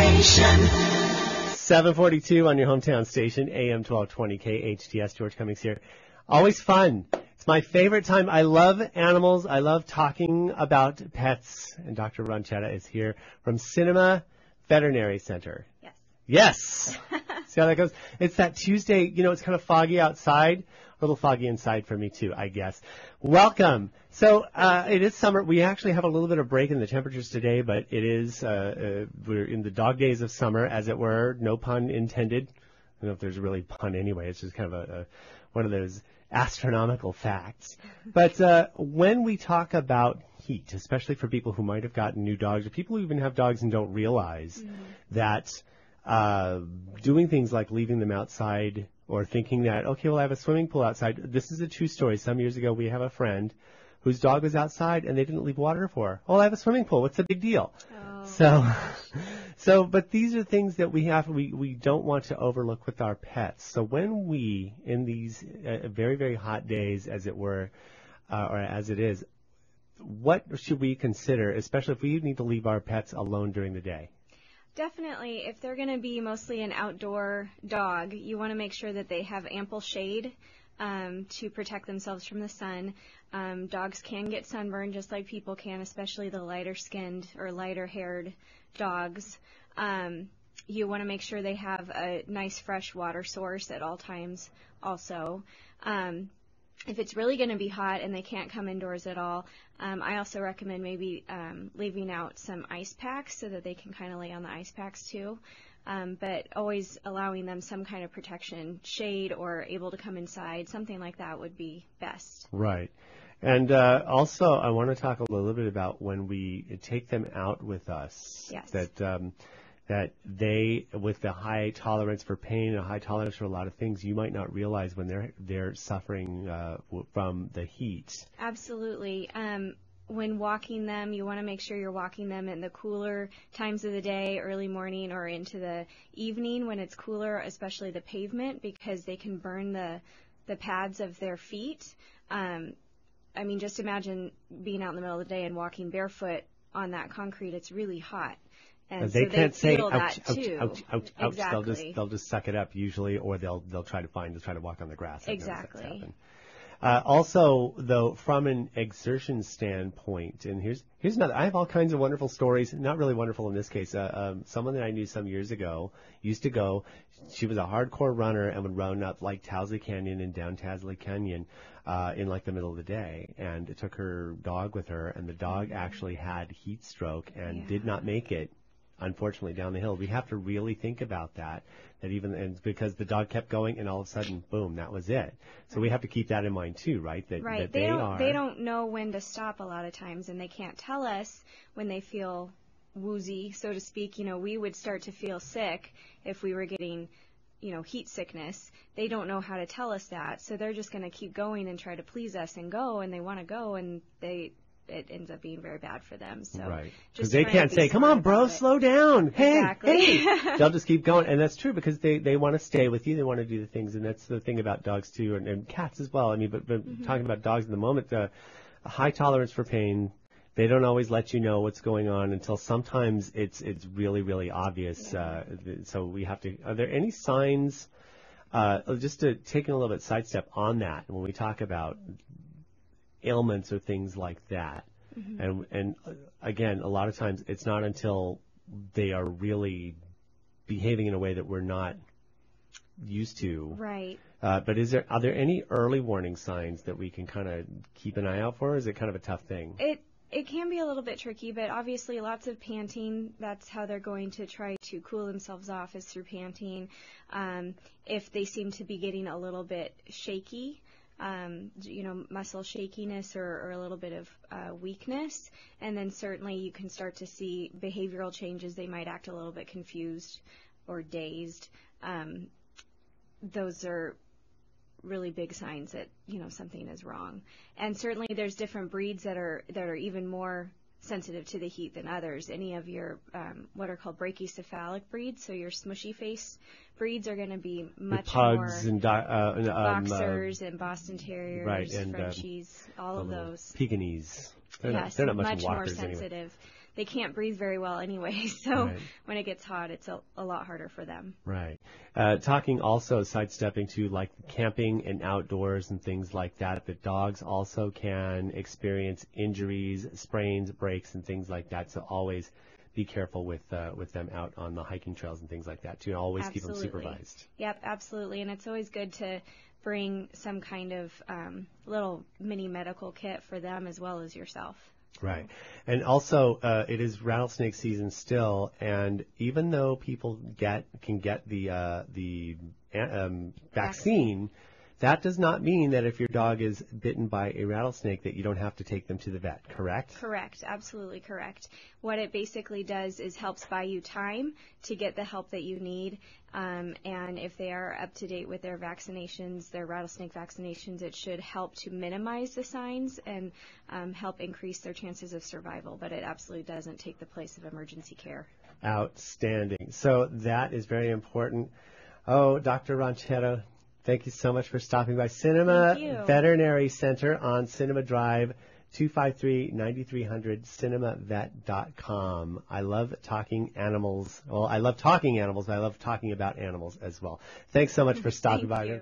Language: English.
station. 742 on your hometown station, AM 1220 KHTS. George Cummings here. Always fun. It's my favorite time. I love animals. I love talking about pets. And Dr. Ronchetto is here from Cinema Veterinary Centre. Yes. Yes. See how that goes? It's that Tuesday. You know, it's kind of foggy outside. A little foggy inside for me, too, I guess. Welcome. So it is summer. We actually have a little bit of break in the temperatures today, but it is we're in the dog days of summer, as it were. No pun intended. I don't know if there's a really pun anyway. It's just kind of one of those astronomical facts. But when we talk about heat, especially for people who might have gotten new dogs or people who even have dogs and don't realize that doing things like leaving them outside or thinking that, okay, well, I have a swimming pool outside. This is a true story. Some years ago, we have a friend whose dog was outside and they didn't leave water for her. Oh, I have a swimming pool. What's the big deal? So, but these are things that we don't want to overlook with our pets. So when we, in these very, very hot days, as it were, or as it is, what should we consider, especially if we need to leave our pets alone during the day? Definitely, if they're going to be mostly an outdoor dog, you want to make sure that they have ample shade to protect themselves from the sun. Dogs can get sunburned just like people can, especially the lighter-skinned or lighter-haired dogs. You want to make sure they have a nice fresh water source at all times also. If it's really going to be hot and they can't come indoors at all, I also recommend maybe leaving out some ice packs so that they can kind of lay on the ice packs too. But always allowing them some kind of protection, shade, or able to come inside, something like that would be best. Right. And also, I want to talk a little bit about when we take them out with us. Yes. That they, with the high tolerance for pain, a high tolerance for a lot of things, you might not realize when they're suffering from the heat. Absolutely. When walking them, you want to make sure you're walking them in the cooler times of the day, early morning or into the evening when it's cooler, especially the pavement, because they can burn the pads of their feet. I mean, just imagine being out in the middle of the day and walking barefoot on that concrete. It's really hot. And they so can't say ouch, ouch, too. ouch, ouch, ouch. Exactly. They'll just suck it up usually, or they'll try to walk on the grass. Exactly. Also, though, from an exertion standpoint, and here's another. I have all kinds of wonderful stories. Not really wonderful in this case. Someone that I knew some years ago used to go. She was a hardcore runner and would run up like Towsley Canyon and down Towsley Canyon in like the middle of the day. And it took her dog with her, and the dog actually had heat stroke and did not make it, unfortunately, down the hill. We have to really think about that and because the dog kept going and all of a sudden, boom, that was it. So we have to keep that in mind too, right? That they don't know when to stop a lot of times, and they can't tell us when they feel woozy, so to speak. You know, we would start to feel sick if we were getting, heat sickness. They don't know how to tell us that, so they're just going to keep going and try to please us and go, and they want to go, and it ends up being very bad for them. So right, because they can't say, "Come on, bro, slow down." Hey, exactly. Hey. They'll just keep going, and that's true because they want to stay with you. They want to do the things, and that's the thing about dogs too, and cats as well. I mean, but talking about dogs in the moment, a high tolerance for pain. They don't always let you know what's going on until sometimes it's really, really obvious. Yeah. So we have to. Are there any signs? Just to take a little bit sidestep on that when we talk about ailments or things like that. And again, a lot of times it's not until they are really behaving in a way that we're not used to. Right. But are there any early warning signs that we can kind of keep an eye out for, or is it kind of a tough thing? It can be a little bit tricky, but obviously lots of panting. That's how they're going to try to cool themselves off, is through panting. If they seem to be getting a little bit shaky, muscle shakiness or a little bit of weakness. And then certainly you can start to see behavioral changes. They might act a little bit confused or dazed. Those are really big signs that, something is wrong. And certainly there's different breeds that are even more sensitive to the heat than others. Any of your what are called brachycephalic breeds, so your smushy face breeds, are going to be much pugs more and boxers and Boston Terriers, right, and Frenchies, all of those. Pekingese. They're Yes, not much much walkers more sensitive anyway. they can't breathe very well anyway. So when it gets hot, it's a lot harder for them. Right. Talking also, sidestepping to like camping and outdoors and things like that, the dogs also can experience injuries, sprains, breaks, and things like that. So always be careful with them out on the hiking trails and things like that too. Always keep them supervised. Yep, absolutely. And it's always good to bring some kind of little mini medical kit for them as well as yourself. Right. And also, it is rattlesnake season still, and even though people can get the vaccine, that does not mean that if your dog is bitten by a rattlesnake that you don't have to take them to the vet, correct? Correct. Absolutely correct. What it basically does is helps buy you time to get the help that you need. And if they are up to date with their vaccinations, their rattlesnake vaccinations, it should help to minimize the signs and help increase their chances of survival. But it absolutely doesn't take the place of emergency care. Outstanding. So that is very important. Oh, Dr. Ronchetto, thank you so much for stopping by. Cinema Veterinary Centre on Cinema Drive, 253-9300, cinemavet.com. I love talking animals. Well, I love talking animals, but I love talking about animals as well. Thanks so much for stopping by.